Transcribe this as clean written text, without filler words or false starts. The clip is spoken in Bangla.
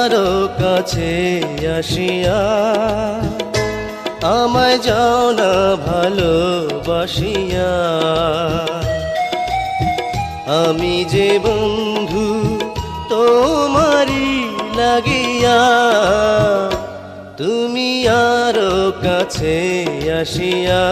আরো কাছে আসিয়া আমায় যাও না ভালোবাসিয়া। আমি যে বন্ধু তোমারি লাগিয়া, তুমি আরো কাছে আসিয়া।